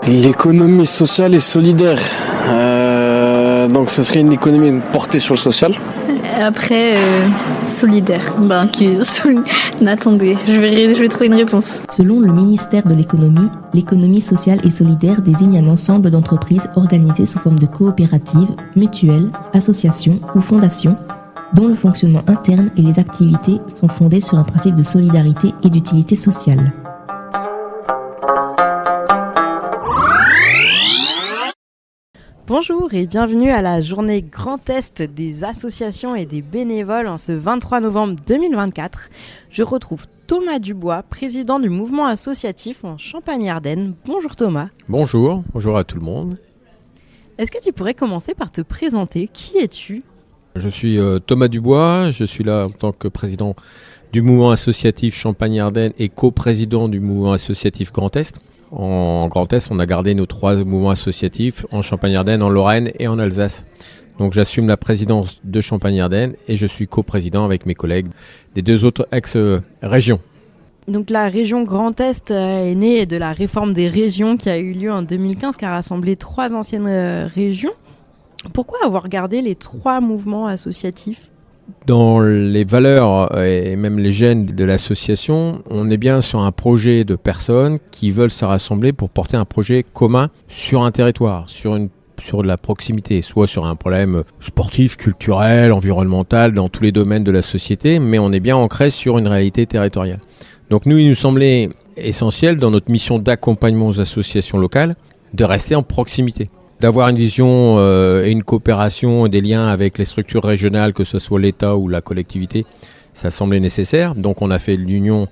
L'économie sociale et solidaire. Donc ce serait une économie portée sur le social. Après, solidaire. Attendez, je vais trouver une réponse. Selon le ministère de l'économie sociale et solidaire désigne un ensemble d'entreprises organisées sous forme de coopératives, mutuelles, associations ou fondations, dont le fonctionnement interne et les activités sont fondées sur un principe de solidarité et d'utilité sociale. Bonjour et bienvenue à la journée Grand Est des associations et des bénévoles en ce 23 novembre 2024. Je retrouve Thomas Dubois, président du mouvement associatif en Champagne-Ardenne. Bonjour Thomas. Bonjour à tout le monde. Est-ce que tu pourrais commencer par te présenter ? Qui es-tu ? Je suis Thomas Dubois, je suis là en tant que président du mouvement associatif Champagne-Ardenne et coprésident du mouvement associatif Grand Est. En Grand Est, on a gardé nos 3 mouvements associatifs en Champagne-Ardenne, en Lorraine et en Alsace. Donc j'assume la présidence de Champagne-Ardenne et je suis coprésident avec mes collègues des 2 autres ex-régions. Donc la région Grand Est est née de la réforme des régions qui a eu lieu en 2015, qui a rassemblé 3 anciennes régions. Pourquoi avoir gardé les 3 mouvements associatifs ? Dans les valeurs et même les gènes de l'association, on est bien sur un projet de personnes qui veulent se rassembler pour porter un projet commun sur un territoire, sur de la proximité, soit sur un problème sportif, culturel, environnemental, dans tous les domaines de la société, mais on est bien ancré sur une réalité territoriale. Donc nous, il nous semblait essentiel dans notre mission d'accompagnement aux associations locales de rester en proximité, d'avoir une vision et une coopération et des liens avec les structures régionales, que ce soit l'État ou la collectivité, ça semblait nécessaire. Donc on a fait l'union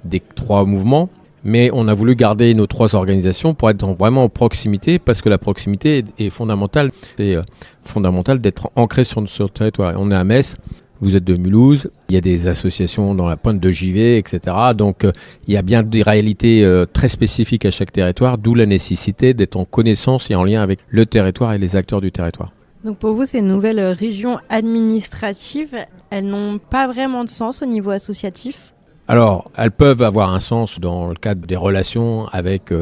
des 3 mouvements, mais on a voulu garder nos 3 organisations pour être vraiment en proximité, parce que la proximité est fondamentale. C'est fondamental d'être ancré sur notre territoire. On est à Metz. Vous êtes de Mulhouse, il y a des associations dans la pointe de Givet, etc. Donc il y a bien des réalités très spécifiques à chaque territoire, d'où la nécessité d'être en connaissance et en lien avec le territoire et les acteurs du territoire. Donc pour vous, ces nouvelles régions administratives, elles n'ont pas vraiment de sens au niveau associatif ? Alors, elles peuvent avoir un sens dans le cadre des relations avec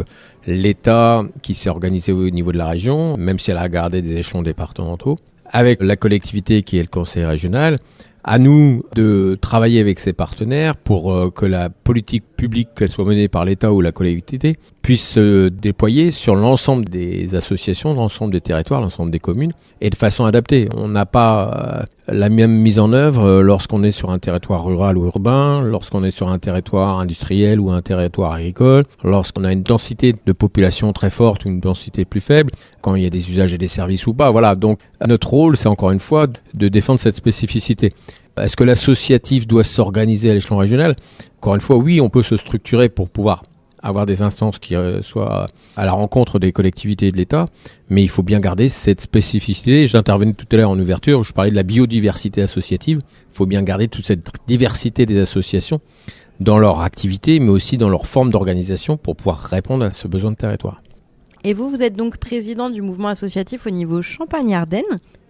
l'État qui s'est organisé au niveau de la région, même si elle a gardé des échelons départementaux, avec la collectivité qui est le conseil régional. À nous de travailler avec ces partenaires pour que la politique publique, qu'elle soit menée par l'État ou la collectivité, puisse se déployer sur l'ensemble des associations, l'ensemble des territoires, l'ensemble des communes, et de façon adaptée. On n'a pas la même mise en œuvre lorsqu'on est sur un territoire rural ou urbain, lorsqu'on est sur un territoire industriel ou un territoire agricole, lorsqu'on a une densité de population très forte ou une densité plus faible, quand il y a des usages et des services ou pas. Voilà. Donc notre rôle, c'est encore une fois de défendre cette spécificité. Est-ce que l'associatif doit s'organiser à l'échelon régional ? Encore une fois, oui, on peut se structurer pour pouvoir avoir des instances qui soient à la rencontre des collectivités et de l'État, mais il faut bien garder cette spécificité. J'intervenais tout à l'heure en ouverture, je parlais de la biodiversité associative. Il faut bien garder toute cette diversité des associations dans leur activité, mais aussi dans leur forme d'organisation pour pouvoir répondre à ce besoin de territoire. Et vous êtes donc président du mouvement associatif au niveau Champagne-Ardenne.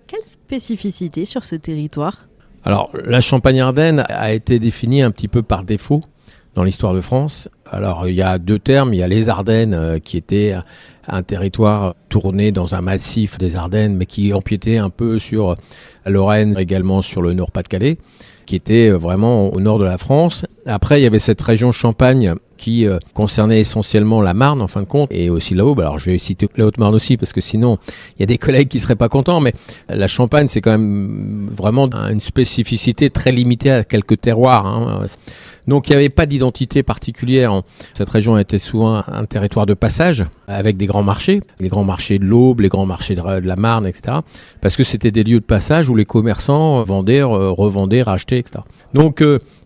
Quelle spécificité sur ce territoire ? Alors, la Champagne-Ardenne a été définie un petit peu par défaut dans l'histoire de France. Alors, il y a 2 termes. Il y a les Ardennes, qui étaient un territoire tourné dans un massif des Ardennes, mais qui empiétait un peu sur la Lorraine, également sur le Nord-Pas-de-Calais, qui était vraiment au nord de la France. Après, il y avait cette région Champagne qui concernait essentiellement la Marne, en fin de compte, et aussi la Haute. Alors, je vais citer la Haute-Marne aussi, parce que sinon, il y a des collègues qui seraient pas contents, mais la Champagne, c'est quand même vraiment une spécificité très limitée à quelques terroirs, hein. Donc, il n'y avait pas d'identité particulière. Cette région était souvent un territoire de passage, avec des grands marchés, les grands marchés de l'Aube, les grands marchés de la Marne, etc. Parce que c'était des lieux de passage où les commerçants vendaient, revendaient, rachetaient, etc. Donc,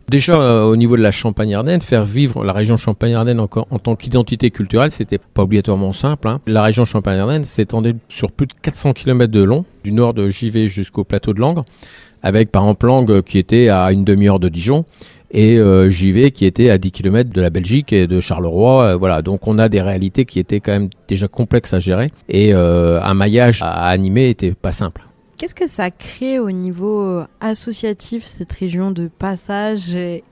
déjà, au niveau de la Champagne-Ardenne, faire vivre la région Champagne-Ardenne en tant qu'identité culturelle, c'était pas obligatoirement simple, hein. La région Champagne-Ardenne s'étendait sur plus de 400 km de long, du nord de Givet jusqu'au plateau de Langres, avec par exemple Langres qui était à une demi-heure de Dijon, et Givet qui était à 10 km de la Belgique et de Charleroi. Voilà, donc on a des réalités qui étaient quand même déjà complexes à gérer, et un maillage à animer était pas simple. Qu'est-ce que ça crée au niveau associatif, cette région de passage et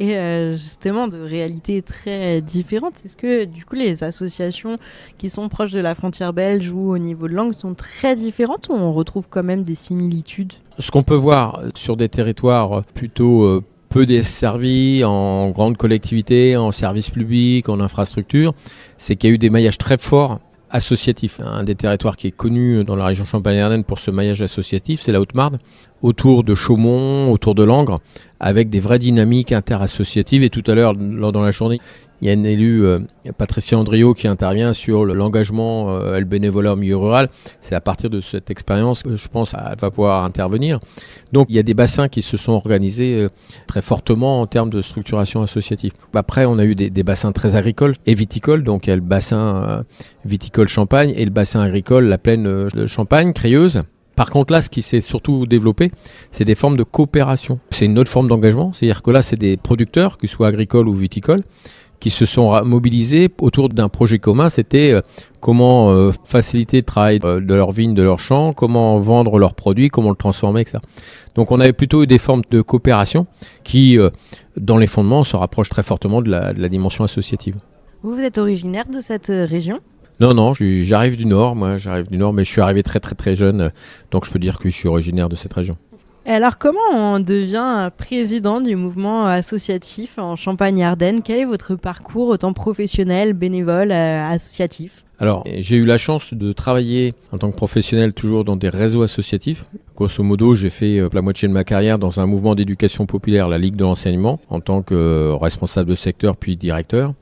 justement de réalités très différentes? Est-ce que du coup les associations qui sont proches de la frontière belge ou au niveau de langue sont très différentes ou on retrouve quand même des similitudes? Ce qu'on peut voir sur des territoires plutôt peu desservis, en grande collectivité, en services publics, en infrastructure, c'est qu'il y a eu des maillages très forts associatif. Un des territoires qui est connu dans la région Champagne-Ardenne pour ce maillage associatif, c'est la Haute-Marne, autour de Chaumont, autour de Langres, avec des vraies dynamiques interassociatives. Et tout à l'heure, dans la journée, il y a une élue, Patricia Andriot, qui intervient sur l'engagement et le bénévolat au milieu rural. C'est à partir de cette expérience que je pense qu'elle va pouvoir intervenir. Donc il y a des bassins qui se sont organisés très fortement en termes de structuration associative. Après, on a eu des bassins très agricoles et viticoles. Donc il y a le bassin viticole Champagne et le bassin agricole, la plaine de Champagne, Crieuse. Par contre, là, ce qui s'est surtout développé, c'est des formes de coopération. C'est une autre forme d'engagement. C'est-à-dire que là, c'est des producteurs, qu'ils soient agricoles ou viticoles, qui se sont mobilisés autour d'un projet commun. C'était comment faciliter le travail de leurs vignes, de leurs champs, comment vendre leurs produits, comment le transformer, etc. Donc on avait plutôt eu des formes de coopération qui, dans les fondements, se rapprochent très fortement de la dimension associative. Vous êtes originaire de cette région ? Non, j'arrive du Nord, mais je suis arrivé très très très jeune, donc je peux dire que je suis originaire de cette région. Et alors, comment on devient président du mouvement associatif en Champagne-Ardenne ? Quel est votre parcours, autant professionnel, bénévole, associatif ? Alors, j'ai eu la chance de travailler en tant que professionnel toujours dans des réseaux associatifs. Grosso modo, j'ai fait la moitié de ma carrière dans un mouvement d'éducation populaire, la Ligue de l'enseignement, en tant que responsable de secteur puis directeur.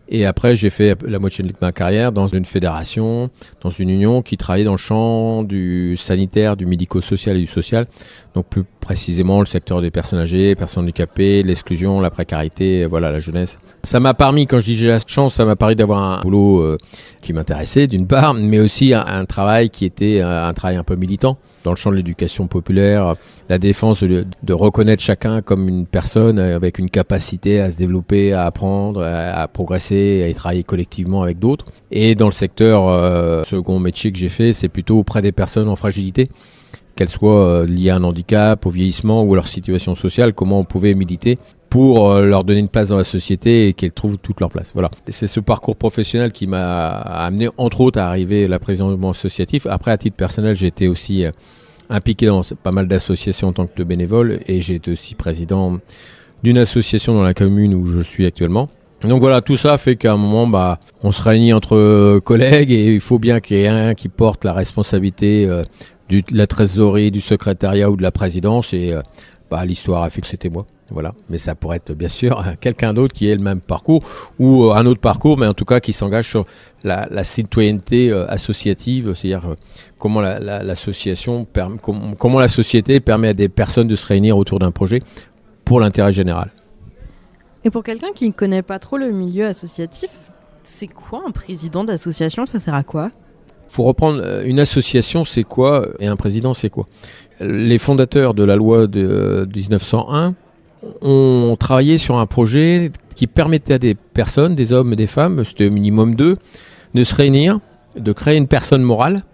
Et après, j'ai fait la moitié de ma carrière dans une fédération, dans une union qui travaillait dans le champ du sanitaire, du médico-social et du social. Donc plus précisément le secteur des personnes âgées, personnes handicapées, l'exclusion, la précarité, voilà, la jeunesse. Ça m'a permis, quand je dis j'ai la chance, ça m'a permis d'avoir un boulot qui m'intéressait d'une part, mais aussi un travail qui était un travail un peu militant dans le champ de l'éducation populaire, la défense de reconnaître chacun comme une personne avec une capacité à se développer, à apprendre, à progresser, à y travailler collectivement avec d'autres. Et dans le secteur, second métier que j'ai fait, c'est plutôt auprès des personnes en fragilité, qu'elles soient liées à un handicap, au vieillissement ou à leur situation sociale, comment on pouvait militer pour leur donner une place dans la société et qu'elles trouvent toute leur place. Voilà. Et c'est ce parcours professionnel qui m'a amené, entre autres, à arriver à la présidence du mouvement associatif. Après, à titre personnel, j'ai été aussi impliqué dans pas mal d'associations en tant que bénévole et j'ai été aussi président d'une association dans la commune où je suis actuellement. Donc voilà, tout ça fait qu'à un moment, on se réunit entre collègues et il faut bien qu'il y ait un qui porte la responsabilité de la trésorerie, du secrétariat ou de la présidence et l'histoire a fait que c'était moi. Voilà, mais ça pourrait être bien sûr quelqu'un d'autre qui ait le même parcours ou un autre parcours, mais en tout cas qui s'engage sur la citoyenneté associative, c'est-à-dire comment l'association, comment la société permet à des personnes de se réunir autour d'un projet pour l'intérêt général. Et pour quelqu'un qui ne connaît pas trop le milieu associatif, c'est quoi un président d'association ? Ça sert à quoi ? Faut reprendre une association, c'est quoi, et un président, c'est quoi ? Les fondateurs de la loi de 1901 ont travaillé sur un projet qui permettait à des personnes, des hommes et des femmes, c'était au minimum 2, de se réunir, de créer une personne morale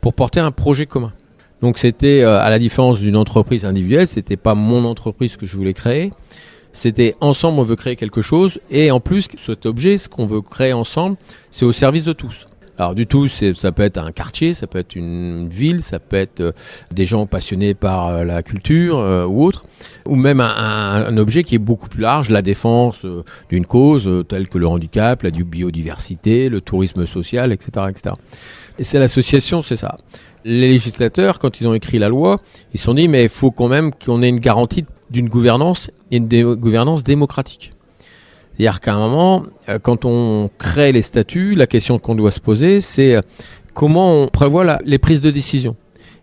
pour porter un projet commun. Donc c'était, à la différence d'une entreprise individuelle, c'était pas mon entreprise que je voulais créer, c'était ensemble on veut créer quelque chose et en plus cet objet, ce qu'on veut créer ensemble, c'est au service de tous. Alors du tout, ça peut être un quartier, ça peut être une ville, ça peut être des gens passionnés par la culture ou autre, ou même un objet qui est beaucoup plus large, la défense d'une cause telle que le handicap, la biodiversité, le tourisme social, etc., etc. Et c'est l'association, c'est ça. Les législateurs, quand ils ont écrit la loi, ils se sont dit mais il faut quand même qu'on ait une garantie d'une gouvernance et une gouvernance démocratique. C'est-à-dire qu'à un moment, quand on crée les statuts, la question qu'on doit se poser, c'est comment on prévoit les prises de décision.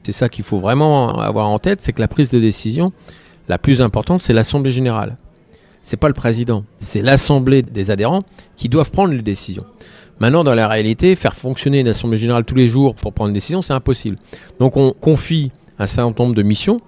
C'est ça qu'il faut vraiment avoir en tête, c'est que la prise de décision, la plus importante, c'est l'Assemblée générale. C'est pas le président, c'est l'Assemblée des adhérents qui doivent prendre les décisions. Maintenant, dans la réalité, faire fonctionner une Assemblée générale tous les jours pour prendre une décision, c'est impossible. Donc on confie un certain nombre de missions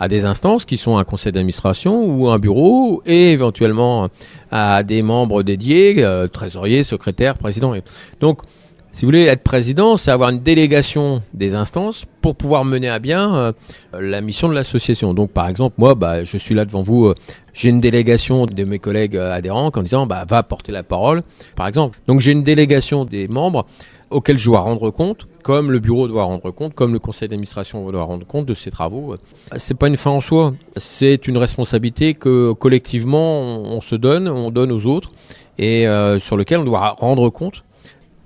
à des instances qui sont un conseil d'administration ou un bureau et éventuellement à des membres dédiés, trésorier, secrétaire, président. Donc Si vous voulez être président, c'est avoir une délégation des instances pour pouvoir mener à bien la mission de l'association. Donc par exemple, moi, je suis là devant vous, j'ai une délégation de mes collègues adhérents en disant va porter la parole, par exemple. Donc j'ai une délégation des membres auxquels je dois rendre compte, comme le bureau doit rendre compte, comme le conseil d'administration doit rendre compte de ses travaux. C'est pas une fin en soi, c'est une responsabilité que collectivement on se donne, on donne aux autres et sur lequel on doit rendre compte.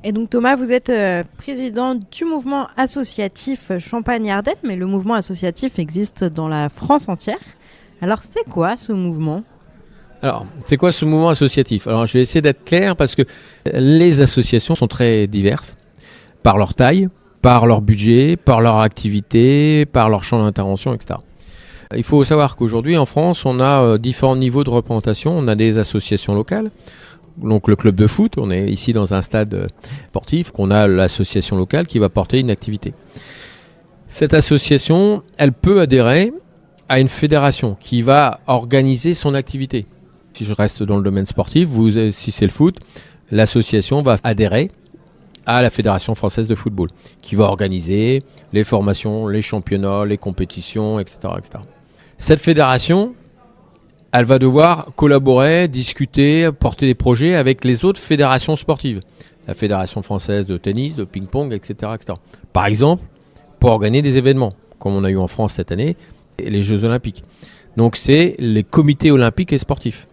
Et donc Thomas, vous êtes président du mouvement associatif Champagne-Ardenne, mais le mouvement associatif existe dans la France entière. Alors c'est quoi ce mouvement ? Alors, c'est quoi ce mouvement associatif ? Alors, je vais essayer d'être clair parce que les associations sont très diverses par leur taille, par leur budget, par leur activité, par leur champ d'intervention, etc. Il faut savoir qu'aujourd'hui, en France, on a différents niveaux de représentation. On a des associations locales. Donc le club de foot, on est ici dans un stade sportif, qu'on a l'association locale qui va porter une activité. Cette association, elle peut adhérer à une fédération qui va organiser son activité. Si je reste dans le domaine sportif, si c'est le foot, l'association va adhérer à la Fédération française de football, qui va organiser les formations, les championnats, les compétitions, etc., etc. Cette fédération, elle va devoir collaborer, discuter, porter des projets avec les autres fédérations sportives. La Fédération française de tennis, de ping-pong, etc., etc. Par exemple, pour organiser des événements, comme on a eu en France cette année, les Jeux Olympiques. Donc c'est les comités olympiques et sportifs.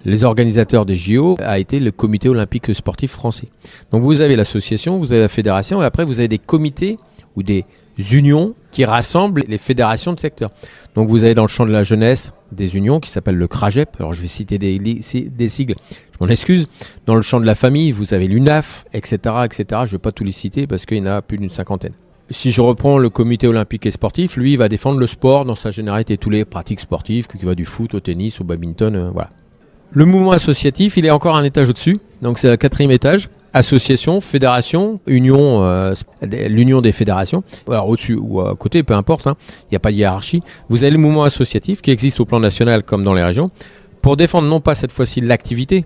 Les organisateurs des JO a été le comité olympique et sportif français. Donc vous avez l'association, vous avez la fédération, et après vous avez des comités ou des unions qui rassemblent les fédérations de secteur. Donc vous avez dans le champ de la jeunesse des unions qui s'appellent le CRAGEP. Alors je vais citer des sigles, je m'en excuse. Dans le champ de la famille, vous avez l'UNAF, etc., etc. Je ne vais pas tous les citer parce qu'il y en a plus d'une cinquantaine. Si je reprends le comité olympique et sportif, lui, il va défendre le sport dans sa généralité, toutes les pratiques sportives, qui va du foot au tennis, au badminton, voilà. Le mouvement associatif, il est encore un étage au-dessus, donc c'est le 4e étage. Association, fédération, union, l'union des fédérations. Alors au-dessus ou à côté, peu importe, il n'y a pas de hiérarchie. Vous avez le mouvement associatif qui existe au plan national comme dans les régions, pour défendre non pas cette fois-ci l'activité,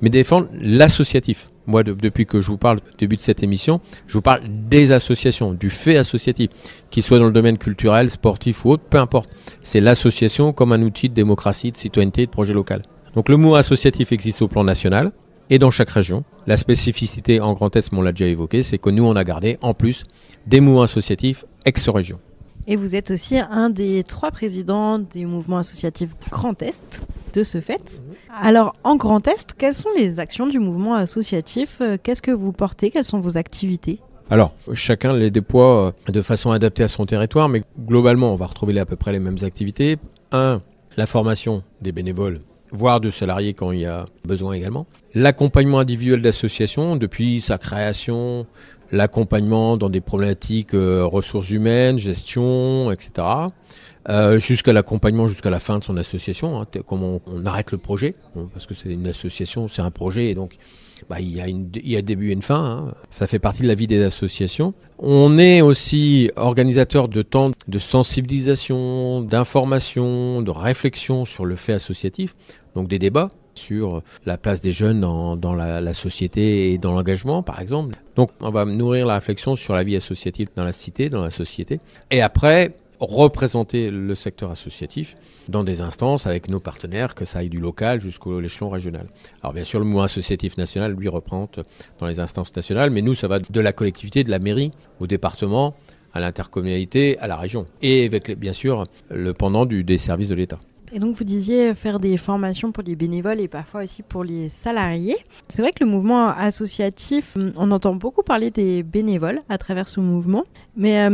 mais défendre l'associatif. Moi, depuis que je vous parle au début de cette émission, je vous parle des associations, du fait associatif, qu'il soit dans le domaine culturel, sportif ou autre, peu importe. C'est l'association comme un outil de démocratie, de citoyenneté, de projet local. Donc le mouvement associatif existe au plan national et dans chaque région. La spécificité en Grand Est, on l'a déjà évoqué, c'est que nous, on a gardé en plus des mouvements associatifs ex-région. Et vous êtes aussi un des 3 présidents des mouvements associatifs Grand Est, de ce fait. Alors, en Grand Est, quelles sont les actions du mouvement associatif ? Qu'est-ce que vous portez ? Quelles sont vos activités ? Alors, chacun les déploie de façon adaptée à son territoire, mais globalement, on va retrouver à peu près les mêmes activités. 1, la formation des bénévoles, voire de salariés quand il y a besoin également. L'accompagnement individuel d'associations, depuis sa création, l'accompagnement dans des problématiques ressources humaines, gestion, etc. Jusqu'à l'accompagnement jusqu'à la fin de son association, comment on arrête le projet, parce que c'est une association, c'est un projet, et donc il y a un début et une fin, ça fait partie de la vie des associations. On est aussi organisateur de temps de sensibilisation, d'information, de réflexion sur le fait associatif, donc des débats sur la place des jeunes dans la société et dans l'engagement, par exemple. Donc on va nourrir la réflexion sur la vie associative dans la cité, dans la société, et après représenter le secteur associatif dans des instances avec nos partenaires, que ça aille du local jusqu'à l'échelon régional. Alors bien sûr, le mouvement associatif national, lui, représente dans les instances nationales, mais nous, ça va de la collectivité, de la mairie, au département, à l'intercommunalité, à la région, et avec, bien sûr, le pendant des services de l'État. Et donc vous disiez faire des formations pour les bénévoles et parfois aussi pour les salariés. C'est vrai que le mouvement associatif, on entend beaucoup parler des bénévoles à travers ce mouvement, mais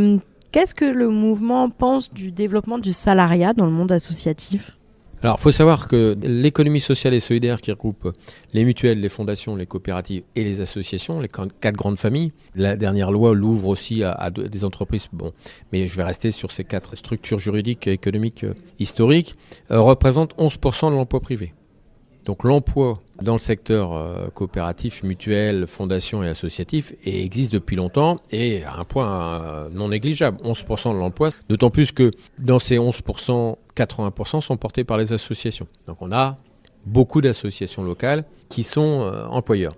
qu'est-ce que le mouvement pense du développement du salariat dans le monde associatif ? Alors, il faut savoir que l'économie sociale et solidaire qui regroupe les mutuelles, les fondations, les coopératives et les associations, les 4 grandes familles, la dernière loi l'ouvre aussi à des entreprises, mais je vais rester sur ces 4 structures juridiques et économiques historiques, représente 11% de l'emploi privé. Donc l'emploi dans le secteur coopératif, mutuel, fondation et associatif existe depuis longtemps et à un point non négligeable, 11% de l'emploi, d'autant plus que dans ces 11%, 80% sont portés par les associations. Donc on a beaucoup d'associations locales qui sont employeurs.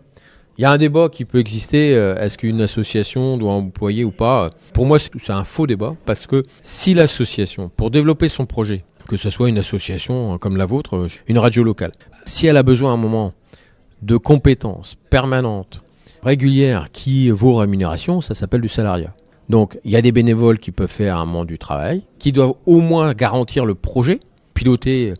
Il y a un débat qui peut exister, est-ce qu'une association doit employer ou pas? Pour moi, c'est un faux débat, parce que si l'association, pour développer son projet, que ce soit une association comme la vôtre, une radio locale, si elle a besoin à un moment de compétences permanentes, régulières, qui vaut rémunération, ça s'appelle du salariat. Donc, il y a des bénévoles qui peuvent faire un moment du travail, qui doivent au moins garantir le projet, piloter,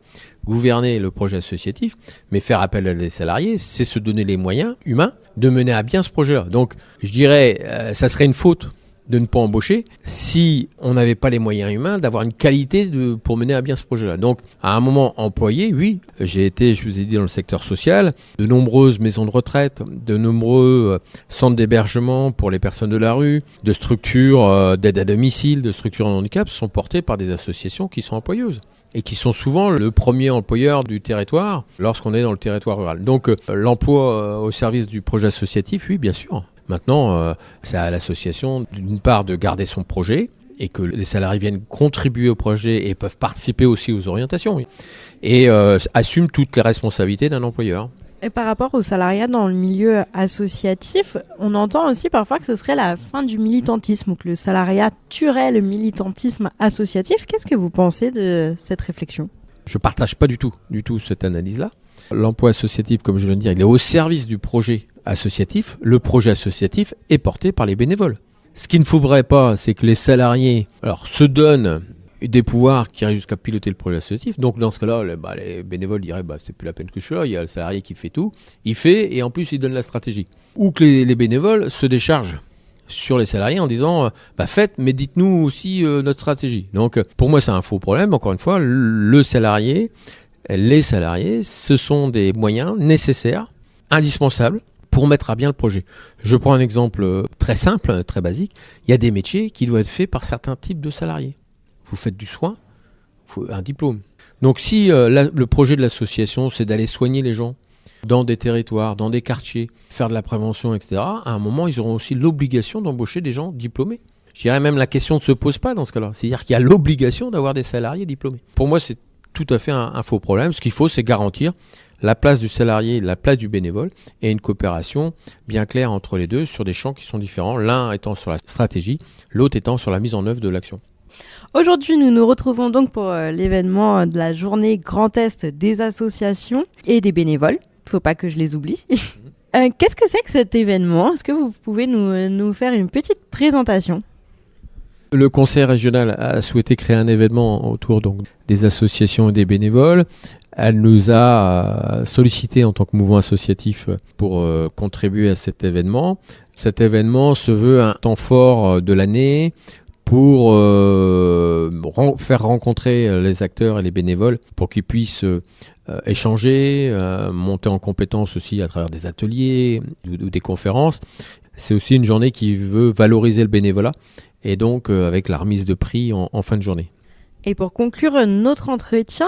gouverner le projet associatif, mais faire appel à des salariés, c'est se donner les moyens humains de mener à bien ce projet-là. Donc, je dirais, ça serait une faute de ne pas embaucher si on n'avait pas les moyens humains d'avoir une qualité pour mener à bien ce projet-là. Donc, à un moment employé, oui, j'ai été, je vous ai dit, dans le secteur social, de nombreuses maisons de retraite, de nombreux centres d'hébergement pour les personnes de la rue, de structures d'aide à domicile, de structures en handicap sont portées par des associations qui sont employeuses et qui sont souvent le premier employeur du territoire lorsqu'on est dans le territoire rural. Donc, l'emploi au service du projet associatif, oui, bien sûr. Maintenant, c'est à l'association, d'une part, de garder son projet et que les salariés viennent contribuer au projet et peuvent participer aussi aux orientations. Oui. Et assument toutes les responsabilités d'un employeur. Et par rapport au salariat dans le milieu associatif, on entend aussi parfois que ce serait la fin du militantisme ou que le salariat tuerait le militantisme associatif. Qu'est-ce que vous pensez de cette réflexion ? Je ne partage pas du tout cette analyse-là. L'emploi associatif, comme je viens de dire, il est au service du projet associatif. Le projet associatif est porté par les bénévoles. Ce qu'il ne faudrait pas, c'est que les salariés se donnent des pouvoirs qui iraient jusqu'à piloter le projet associatif. Donc dans ce cas-là, les bénévoles diraient c'est plus la peine que je sois là, il y a le salarié qui fait tout, il fait et en plus il donne la stratégie. Ou que les bénévoles se déchargent sur les salariés en disant faites, mais dites-nous aussi notre stratégie. Donc pour moi c'est un faux problème. Encore une fois, les salariés, ce sont des moyens nécessaires, indispensables pour mettre à bien le projet. Je prends un exemple très simple, très basique. Il y a des métiers qui doivent être faits par certains types de salariés. Vous faites du soin, il faut un diplôme. Donc si le projet de l'association, c'est d'aller soigner les gens dans des territoires, dans des quartiers, faire de la prévention, etc., à un moment, ils auront aussi l'obligation d'embaucher des gens diplômés. Je dirais même la question ne se pose pas dans ce cas-là. C'est-à-dire qu'il y a l'obligation d'avoir des salariés diplômés. Pour moi, c'est tout à fait un faux problème. Ce qu'il faut, c'est garantir la place du salarié, la place du bénévole et une coopération bien claire entre les deux sur des champs qui sont différents, l'un étant sur la stratégie, l'autre étant sur la mise en œuvre de l'action. Aujourd'hui, nous nous retrouvons donc pour l'événement de la journée Grand Est des associations et des bénévoles. Il ne faut pas que je les oublie. Qu'est-ce que c'est que cet événement ? Est-ce que vous pouvez nous faire une petite présentation ? Le conseil régional a souhaité créer un événement autour des associations et des bénévoles. Elle nous a sollicité en tant que mouvement associatif pour contribuer à cet événement. Cet événement se veut un temps fort de l'année pour faire rencontrer les acteurs et les bénévoles pour qu'ils puissent échanger, monter en compétences aussi à travers des ateliers ou des conférences. C'est aussi une journée qui veut valoriser le bénévolat et donc avec la remise de prix en fin de journée. Et pour conclure notre entretien,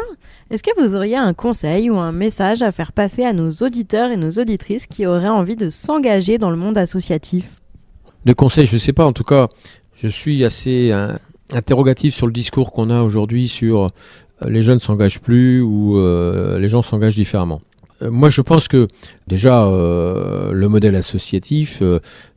est-ce que vous auriez un conseil ou un message à faire passer à nos auditeurs et nos auditrices qui auraient envie de s'engager dans le monde associatif ? De conseils, je ne sais pas. En tout cas, je suis assez interrogatif sur le discours qu'on a aujourd'hui sur les jeunes ne s'engagent plus ou les gens s'engagent différemment. Moi, je pense que déjà, le modèle associatif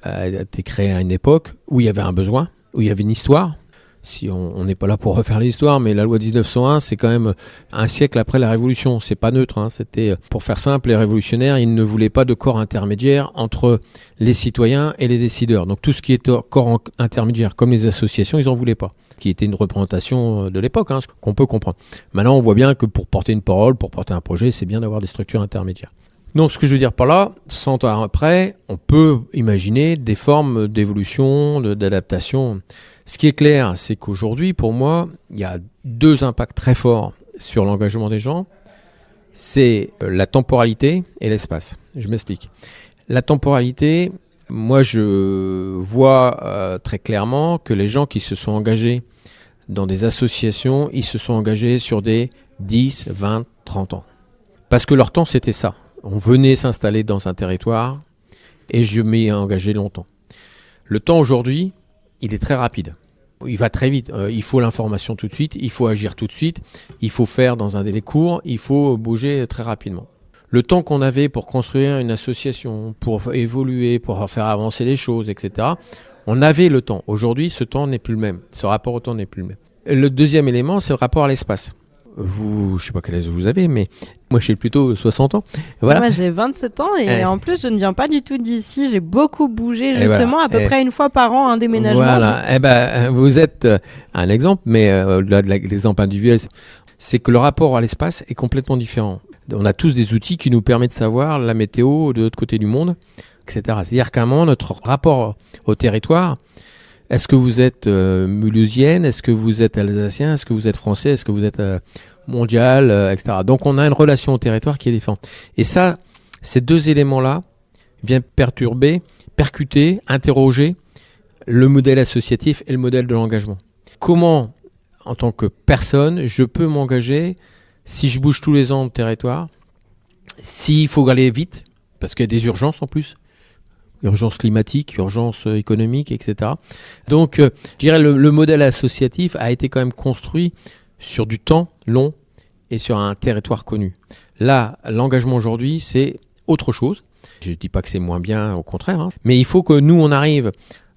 a été créé à une époque où il y avait un besoin, où il y avait une histoire. Si on n'est pas là pour refaire l'histoire, mais la loi de 1901, c'est quand même un siècle après la Révolution. C'est pas neutre, hein. C'était, pour faire simple, les révolutionnaires, ils ne voulaient pas de corps intermédiaire entre les citoyens et les décideurs. Donc tout ce qui est corps intermédiaire, comme les associations, ils n'en voulaient pas. Qui était une représentation de l'époque, hein, qu'on peut comprendre. Maintenant, on voit bien que pour porter une parole, pour porter un projet, c'est bien d'avoir des structures intermédiaires. Donc, ce que je veux dire par là, 100 ans après, on peut imaginer des formes d'évolution, d'adaptation. Ce qui est clair, c'est qu'aujourd'hui, pour moi, il y a deux impacts très forts sur l'engagement des gens. C'est la temporalité et l'espace. Je m'explique. La temporalité, moi, je vois très clairement que les gens qui se sont engagés dans des associations, ils se sont engagés sur des 10, 20, 30 ans. Parce que leur temps, c'était ça. On venait s'installer dans un territoire et je m'y ai engagé longtemps. Le temps aujourd'hui, il est très rapide. Il va très vite. Il faut l'information tout de suite, il faut agir tout de suite, il faut faire dans un délai court, il faut bouger très rapidement. Le temps qu'on avait pour construire une association, pour évoluer, pour faire avancer les choses, etc., on avait le temps. Aujourd'hui, ce temps n'est plus le même. Ce rapport au temps n'est plus le même. Le deuxième élément, c'est le rapport à l'espace. Vous, je sais pas quel âge vous avez, mais moi j'ai plutôt 60 ans. Voilà. Moi j'ai 27 ans et en plus je ne viens pas du tout d'ici. J'ai beaucoup bougé justement, à peu près une fois par an, un déménagement. Voilà. Vous êtes un exemple, mais au-delà de l'exemple individuel, c'est que le rapport à l'espace est complètement différent. On a tous des outils qui nous permettent de savoir la météo de l'autre côté du monde, etc. C'est-à-dire qu'à un moment, notre rapport au territoire, est-ce que vous êtes mulhousienne, est-ce que vous êtes alsacien, est-ce que vous êtes français, est-ce que vous êtes mondial, etc. Donc on a une relation au territoire qui est différente. Et ça, ces deux éléments-là viennent percuter, interroger le modèle associatif et le modèle de l'engagement. Comment, en tant que personne, je peux m'engager si je bouge tous les ans de territoire, s'il faut aller vite, parce qu'il y a des urgences en plus, urgence climatique, urgence économique, etc. Donc, je dirais le modèle associatif a été quand même construit sur du temps long et sur un territoire connu. Là, l'engagement aujourd'hui, c'est autre chose. Je ne dis pas que c'est moins bien, au contraire, hein. Mais il faut que nous, on arrive,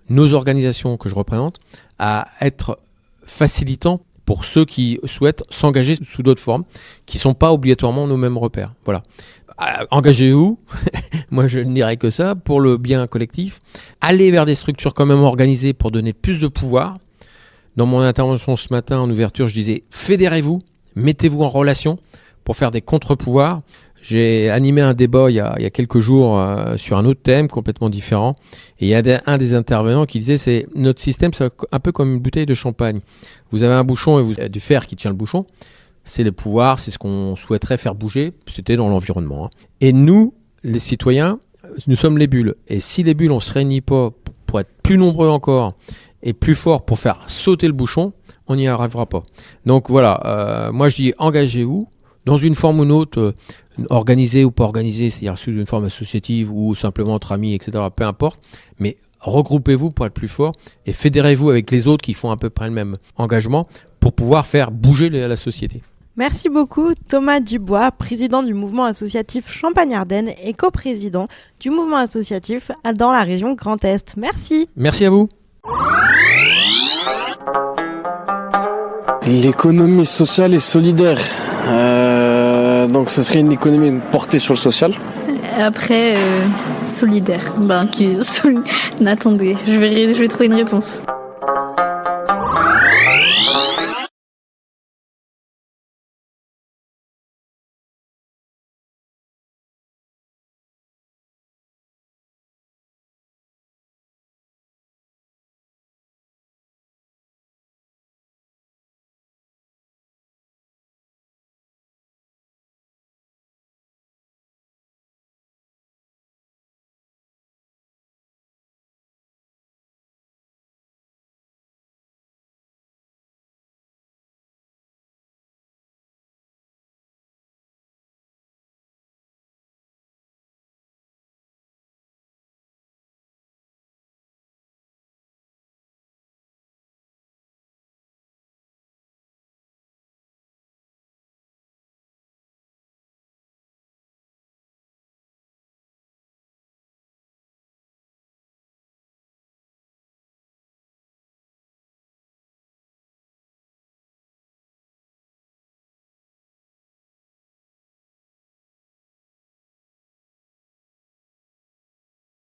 nos organisations que je représente, à être facilitants pour ceux qui souhaitent s'engager sous d'autres formes, qui ne sont pas obligatoirement nos mêmes repères. Voilà. Engagez-vous, moi je ne dirais que ça, pour le bien collectif. Allez vers des structures quand même organisées pour donner plus de pouvoir. Dans mon intervention ce matin en ouverture, je disais fédérez-vous, mettez-vous en relation pour faire des contre-pouvoirs. J'ai animé un débat il y a quelques jours sur un autre thème complètement différent. Et il y a un des intervenants qui disait c'est notre système, c'est un peu comme une bouteille de champagne. Vous avez un bouchon et vous avez du fer qui tient le bouchon. C'est le pouvoir, c'est ce qu'on souhaiterait faire bouger, c'était dans l'environnement. Hein. Et nous, les citoyens, nous sommes les bulles. Et si les bulles, on ne se réunit pas pour être plus nombreux encore et plus forts pour faire sauter le bouchon, on n'y arrivera pas. Donc voilà, moi je dis engagez-vous dans une forme ou une autre, organisée ou pas organisée, c'est-à-dire sous une forme associative ou simplement entre amis, etc., peu importe, mais regroupez-vous pour être plus fort et fédérez-vous avec les autres qui font à peu près le même engagement pour pouvoir faire bouger la société. Merci beaucoup Thomas Dubois, président du mouvement associatif Champagne-Ardenne et coprésident du mouvement associatif dans la région Grand Est. Merci. Merci à vous. L'économie sociale et solidaire. Donc ce serait une économie portée sur le social. Après, solidaire. Attendez, je vais trouver une réponse.